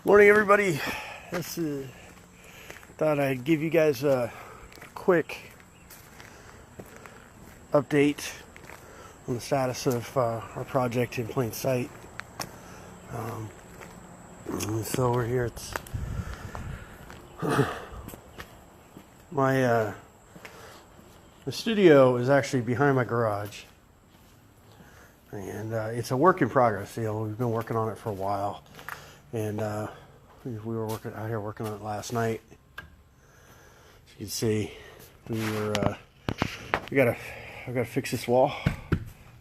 Morning, everybody. Thought I'd give you guys a quick update on the status of our project in plain sight. So we're here. It's my the studio is actually behind my garage, and it's a work in progress. We've been working on it for a while, and we were working out here working on it last night. As you can see, I've got to fix this wall.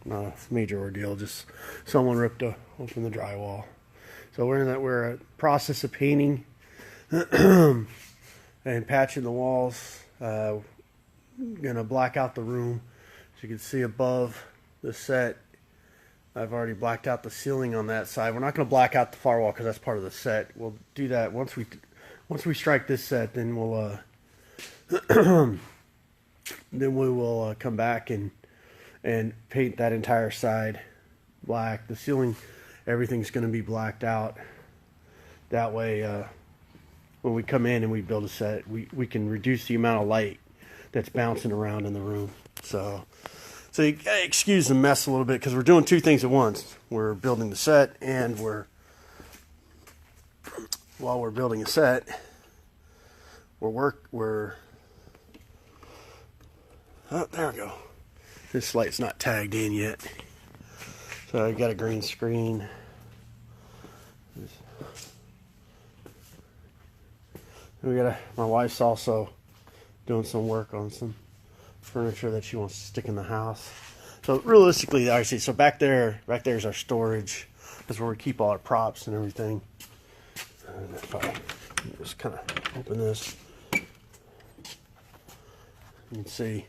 Not a major ordeal, just someone ripped open the drywall. So we're in process of painting and patching the walls. Gonna black out the room. As you can see above the set, I've already blacked out the ceiling on that side. We're not going to black out the far wall because that's part of the set. We'll do that once we strike this set. Then we'll then we will come back and paint that entire side black. The ceiling, everything's going to be blacked out. That way, when we come in and we build a set, we can reduce the amount of light that's bouncing around in the room. So you gotta excuse the mess a little bit because we're doing two things at once. We're building the set, and while we're building a set, oh, there we go. This light's not tagged in yet. So I got a green screen. My wife's also doing some work on some furniture that she wants to stick in the house. So realistically, actually, so back there's our storage. That's where we keep all our props and everything. And if I just kind of open this, you can see.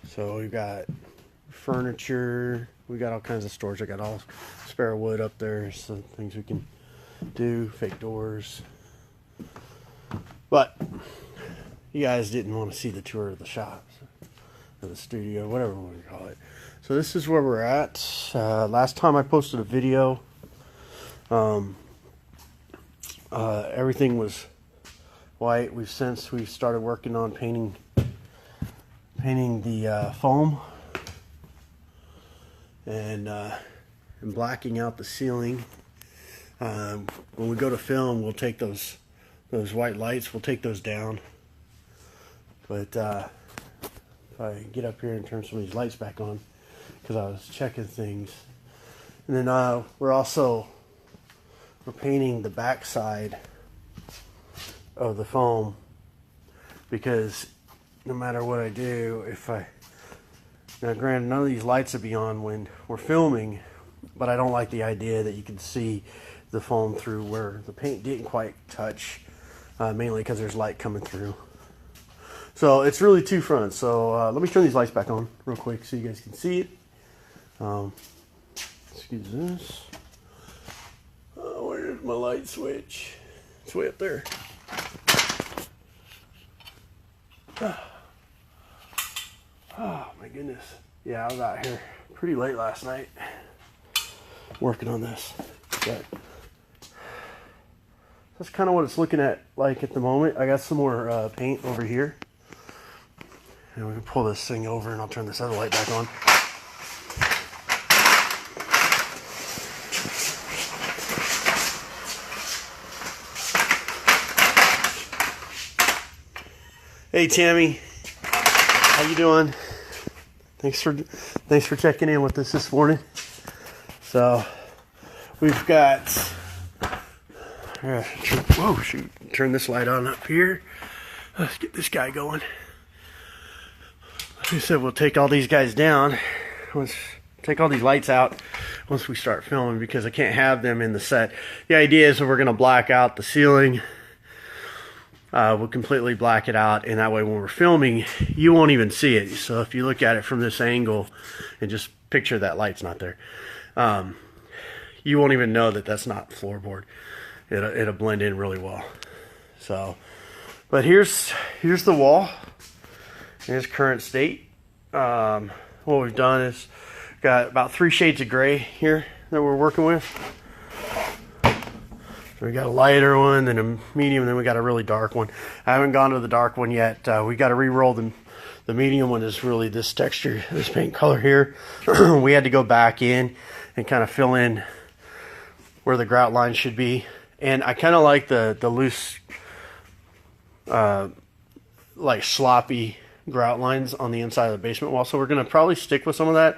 So we've got furniture. We got all kinds of storage. I got all spare wood up there, so things we can do, fake doors. But you guys didn't want to see the tour of the shop or the studio, whatever we want to call it. So this is where we're at. Last time I posted a video, everything was white. We've started working on painting the foam and blacking out the ceiling. When we go to film, we'll take those white lights, we'll take those down. But if I get up here and turn some of these lights back on, because I was checking things. And then we're painting the back side of the foam, because no matter what I do, now granted, none of these lights will be on when we're filming, but I don't like the idea that you can see the foam through where the paint didn't quite touch, mainly because there's light coming through. So it's really two fronts. So let me turn these lights back on real quick so you guys can see it. Excuse this. Where's my light switch? It's way up there. Oh my goodness. Yeah, I was out here pretty late last night working on this. But that's kind of what it's looking like at the moment. I got some more paint over here. And we can pull this thing over and I'll turn this other light back on. Hey Tammy, how you doing? Thanks for checking in with us this morning. So we've got turn this light on up here. Let's get this guy going. Like I said, we'll take all these guys down. Take all these lights out once we start filming, because I can't have them in the set. The idea is that we're going to black out the ceiling. We'll completely black it out, and that way when we're filming, you won't even see it. So if you look at it from this angle and just picture that light's not there, you won't even know that that's not floorboard. It'll blend in really well. So, but here's the wall in its current state. What we've done is Got about 3 shades of gray here that we're working with. So we got a lighter one, then a medium, then we got a really dark one. I haven't gone to the dark one yet. We got to re-roll them. The medium one is really this texture, this paint color here. We had to go back in and kind of fill in where the grout line should be. And I kind of like the loose, like sloppy grout lines on the inside of the basement wall. So we're going to probably stick with some of that.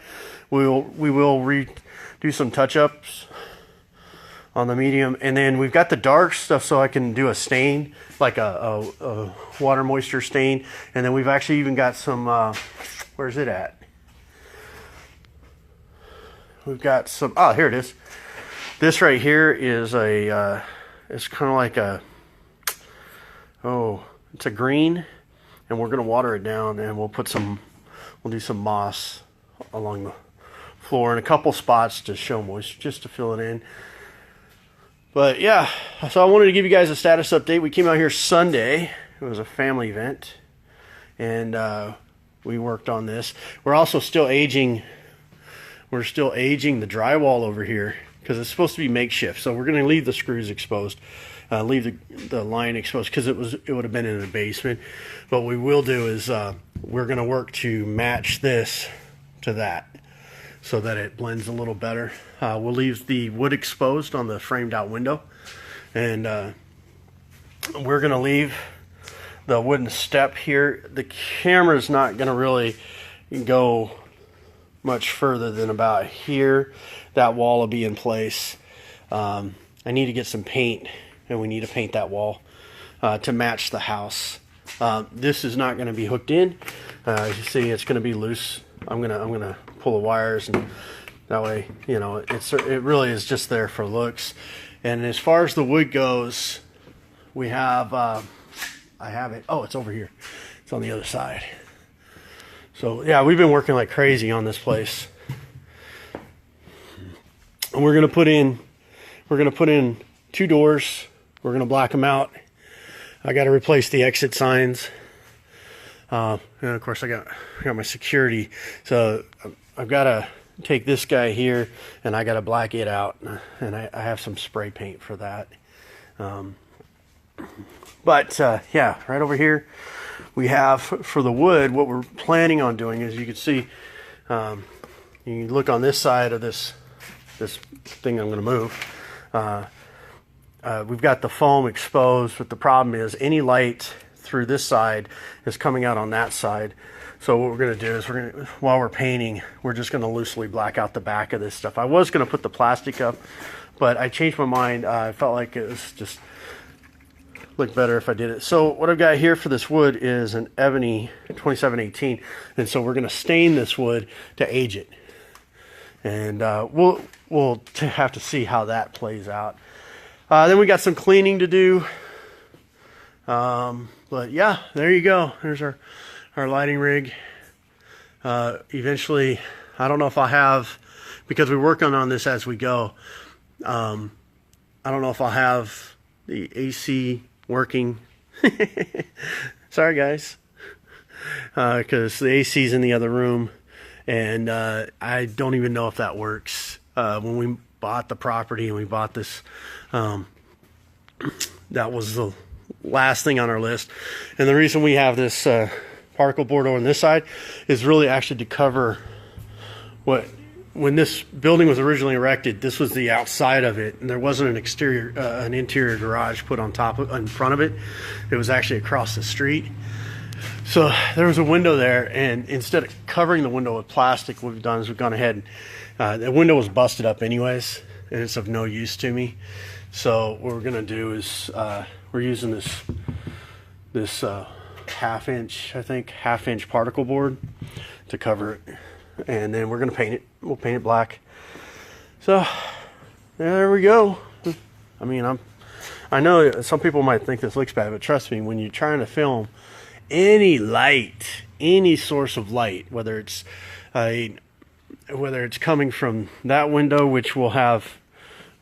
We will do some touch-ups on the medium, and then we've got the dark stuff so I can do a stain, like a water moisture stain. And then we've actually even got some, where's it at? We've got some, oh, here it is. This right here is a, it's kind of like a, it's a green, and we're gonna water it down, and we'll do some moss along the floor in a couple spots to show moisture, just to fill it in. But yeah, so I wanted to give you guys a status update. We came out here Sunday. It was a family event, and we worked on this. We're also still aging. We're still aging the drywall over here because it's supposed to be makeshift. So we're going to leave the screws exposed, leave the line exposed because it would have been in the basement. What we will do is we're going to work to match this to that, so that it blends a little better. We'll leave the wood exposed on the framed out window, and we're gonna leave the wooden step here. The camera's not gonna really go much further than about here. That wall will be in place. I need to get some paint, and we need to paint that wall to match the house. This is not gonna be hooked in. As you see, it's gonna be loose. I'm gonna pull the wires, and that way, you know, it really is just there for looks. And as far as the wood goes, we have I have it. Oh, it's over here. It's on the other side. So yeah, we've been working like crazy on this place, and we're gonna put in 2 doors. We're gonna black them out. I got to replace the exit signs. And of course I got my security, so I've got to take this guy here, and I got to black it out, and I have some spray paint for that. But yeah, right over here we have, for the wood, what we're planning on doing is, you can see, you look on this side of this thing I'm going to move. We've got the foam exposed, but the problem is any light through this side is coming out on that side. So what we're going to do is, while we're painting, we're just going to loosely black out the back of this stuff. I was going to put the plastic up, but I changed my mind. I felt like it was just looked better if I did it. So what I've got here for this wood is an ebony 2718, and so we're going to stain this wood to age it, and we'll have to see how that plays out. Then we got some cleaning to do. But yeah, there you go. There's our lighting rig. Eventually, I don't know if I'll have, because we're working on this as we go, I don't know if I'll have the AC working. Sorry guys, because the AC's in the other room, and I don't even know if that works. When we bought the property and we bought this, that was the last thing on our list. And the reason we have this particle board on this side is really actually to cover when this building was originally erected, this was the outside of it, and there wasn't an interior garage put in front of it. It was actually across the street. So there was a window there, and instead of covering the window with plastic, what we've done is we've gone ahead, the window was busted up anyways, and it's of no use to me. So what we're gonna do is we're using this half inch particle board to cover it, and then we're gonna paint it. We'll paint it black. So there we go. I mean, I know some people might think this looks bad, but trust me, when you're trying to film any light, any source of light, whether it's coming from that window, which will have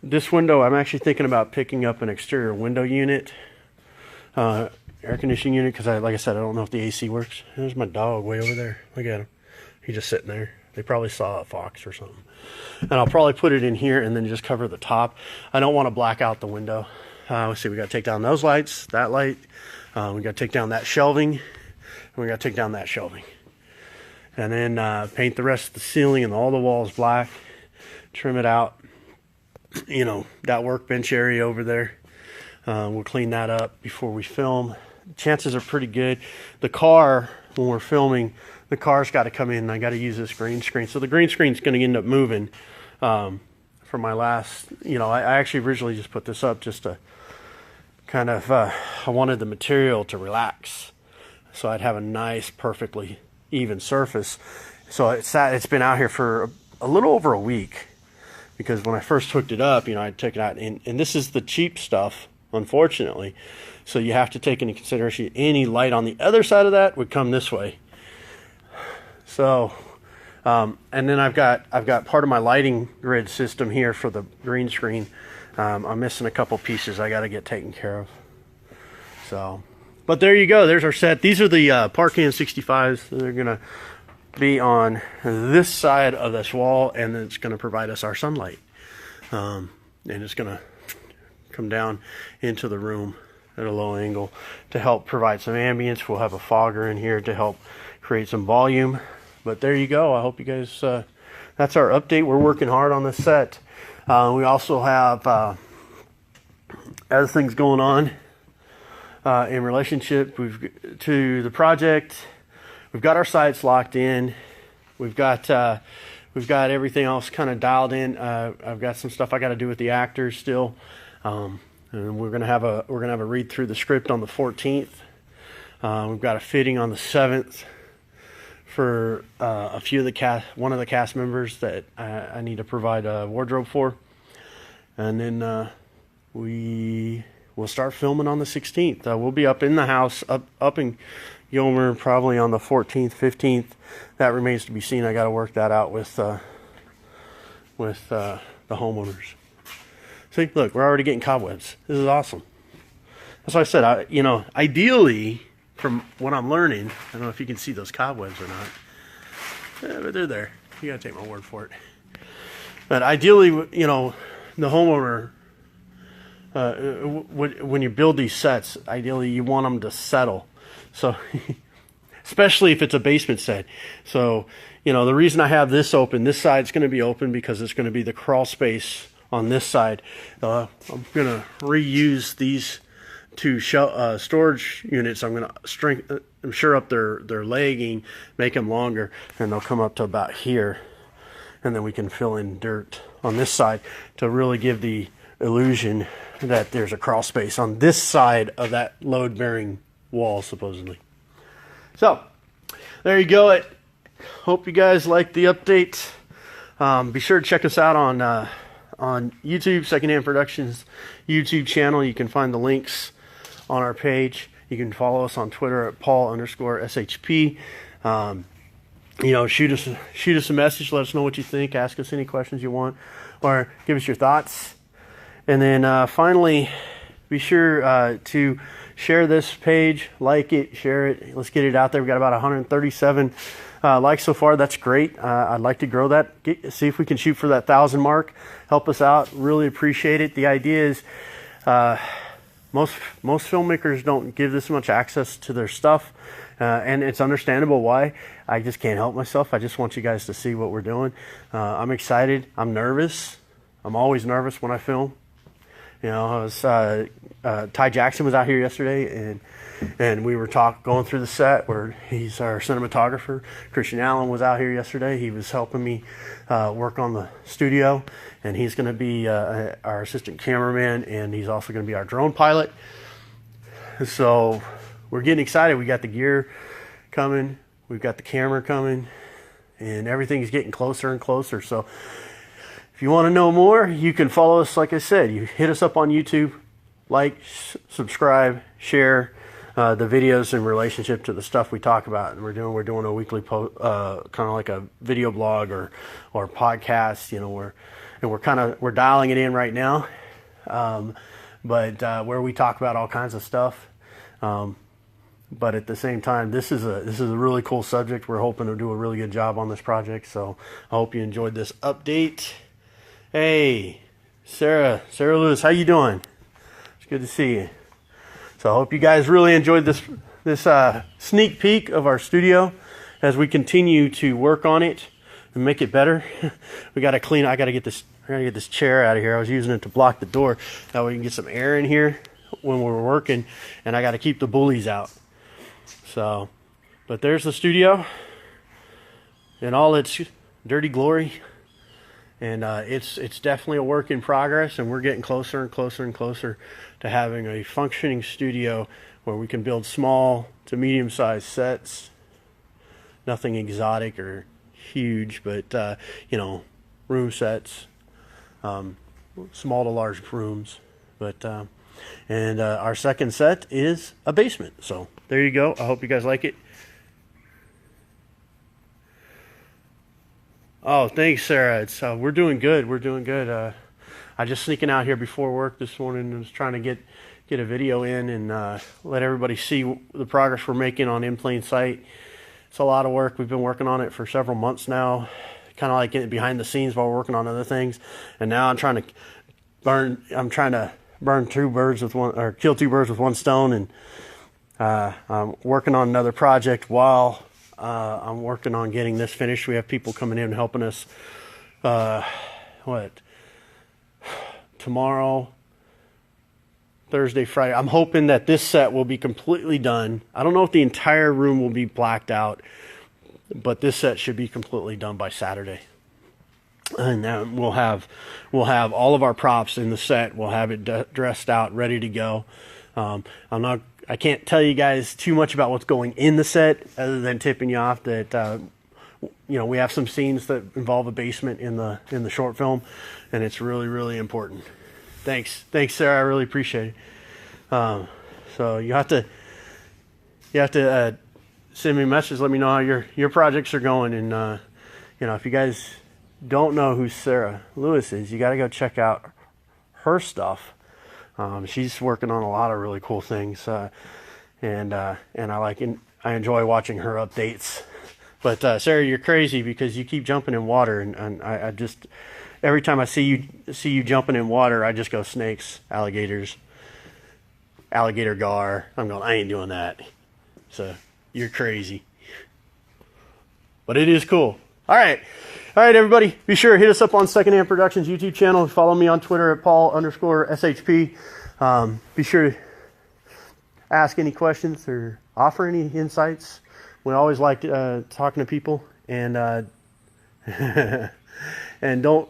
this window, I'm actually thinking about picking up an exterior window unit, air conditioning unit, because like I said, I don't know if the AC works. There's my dog way over there. Look at him. He's just sitting there. They probably saw a fox or something. And I'll probably put it in here and then just cover the top. I don't want to black out the window. Let's see, we got to take down those lights, that light. We got to take down that shelving. And we got to take down that shelving. And then paint the rest of the ceiling and all the walls black. Trim it out. You know, that workbench area over there. We'll clean that up before we film. Chances are pretty good. The car, when we're filming, the car's got to come in and I got to use this green screen. So the green screen's going to end up moving for my last, you know, I actually originally just put this up just to kind of, I wanted the material to relax. So I'd have a nice, perfectly even surface. So it's been out here for a little over a week, because when I first hooked it up, you know, I took it out, and this is the cheap stuff, unfortunately. So you have to take into consideration any light on the other side of that would come this way. So, and then I've got part of my lighting grid system here for the green screen. I'm missing a couple pieces I got to get taken care of. So, but there you go. There's our set. These are the Parcan 65s. They're gonna be on this side of this wall, and it's going to provide us our sunlight. And it's going to come down into the room at a low angle to help provide some ambience. We'll have a fogger in here to help create some volume. But there you go. I hope you guys, that's our update. We're working hard on this set. We also have other things going on in relationship to the project. We've got our sites locked in. We've got everything else kind of dialed in. I've got some stuff I got to do with the actors still, and we're gonna have a read through the script on the 14th. We've got a fitting on the 7th for a few of the cast, one of the cast members that I need to provide a wardrobe for, and then we'll start filming on the 16th. We'll be up in the house, up in Gilmer, probably on the 14th, 15th. That remains to be seen. I got to work that out with the homeowners. See, look, we're already getting cobwebs. This is awesome. That's why I said, you know, ideally, from what I'm learning, I don't know if you can see those cobwebs or not, but they're there. You got to take my word for it. But ideally, you know, the homeowner, when you build these sets, ideally you want them to settle. So, especially if it's a basement set. So, you know, the reason I have this open, this side's going to be open because it's going to be the crawl space on this side. I'm going to reuse these two storage units. I'm going to shore up their legging, make them longer, and they'll come up to about here. And then we can fill in dirt on this side to really give the illusion that there's a crawl space on this side of that load-bearing wall, supposedly. So there you go. I hope you guys like the update. Be sure to check us out on YouTube, Secondhand Productions YouTube channel. You can find the links on our page. You can follow us on Twitter at Paul_SHP. You know, shoot us a message. Let us know what you think. Ask us any questions you want, or give us your thoughts. And then finally, be sure to share this page, like it, share it. Let's get it out there. We've got about 137 likes so far. That's great. I'd like to grow that. See if we can shoot for that 1,000 mark. Help us out. Really appreciate it. The idea is most filmmakers don't give this much access to their stuff, and it's understandable why. I just can't help myself. I just want you guys to see what we're doing. I'm excited. I'm nervous. I'm always nervous when I film. You know, Ty Jackson was out here yesterday, and we were going through the set where he's our cinematographer. Christian Allen was out here yesterday. He was helping me work on the studio, and he's going to be our assistant cameraman, and he's also going to be our drone pilot. So we're getting excited. We got the gear coming. We've got the camera coming, and everything's getting closer and closer. So if you want to know more, you can follow us. Like I said, you hit us up on YouTube, like, subscribe, share the videos in relationship to the stuff we talk about. And we're doing a weekly kind of like a video blog or podcast. You know, we're dialing it in right now, but where we talk about all kinds of stuff. but at the same time, this is a really cool subject. We're hoping to do a really good job on this project. So I hope you enjoyed this update. Hey, Sarah Lewis, how you doing? It's good to see you. So I hope you guys really enjoyed this sneak peek of our studio as we continue to work on it and make it better. I got to get this chair out of here. I was using it to block the door. That way we can get some air in here when we're working, and I got to keep the bullies out. So, but there's the studio in all its dirty glory, and it's definitely a work in progress, and we're getting closer and closer and closer to having a functioning studio where we can build small to medium-sized sets. Nothing exotic or huge, but you know, room sets, small to large rooms. But and our second set is a basement. So there you go. I hope you guys like it. Oh, thanks, Sarah. It's we're doing good. We're doing good. I just sneaking out here before work this morning and was trying to get a video in and let everybody see the progress we're making on In Plain Sight. It's a lot of work. We've been working on it for several months now, kind of like getting behind the scenes while we're working on other things. And now I'm trying to burn two birds with one, or kill two birds with one stone. And I'm working on another project while I'm working on getting this finished. We have people coming in and helping us. Tomorrow, Thursday, Friday. I'm hoping that this set will be completely done. I don't know if the entire room will be blacked out, but this set should be completely done by Saturday. And then we'll have all of our props in the set. We'll have it dressed out, ready to go. I can't tell you guys too much about what's going in the set, other than tipping you off that you know, we have some scenes that involve a basement in the short film, and it's really, really important. Thanks, Sarah. I really appreciate it. So you have to send me a message. Let me know how your projects are going, and you know, if you guys don't know who Sarah Lewis is, you got to go check out her stuff. She's working on a lot of really cool things, and I enjoy watching her updates. But Sarah, you're crazy because you keep jumping in water, and I just, every time I see you jumping in water, I just go snakes, alligators, alligator gar. I'm going, I ain't doing that. So you're crazy, but it is cool. All right, everybody, be sure to hit us up on Secondhand Productions YouTube channel. Follow me on Twitter at Paul_SHP. Be sure to ask any questions or offer any insights. We always like talking to people, and and don't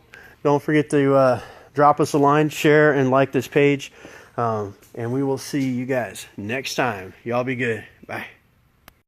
forget to drop us a line, share, and like this page. And we will see you guys next time. Y'all be good. Bye.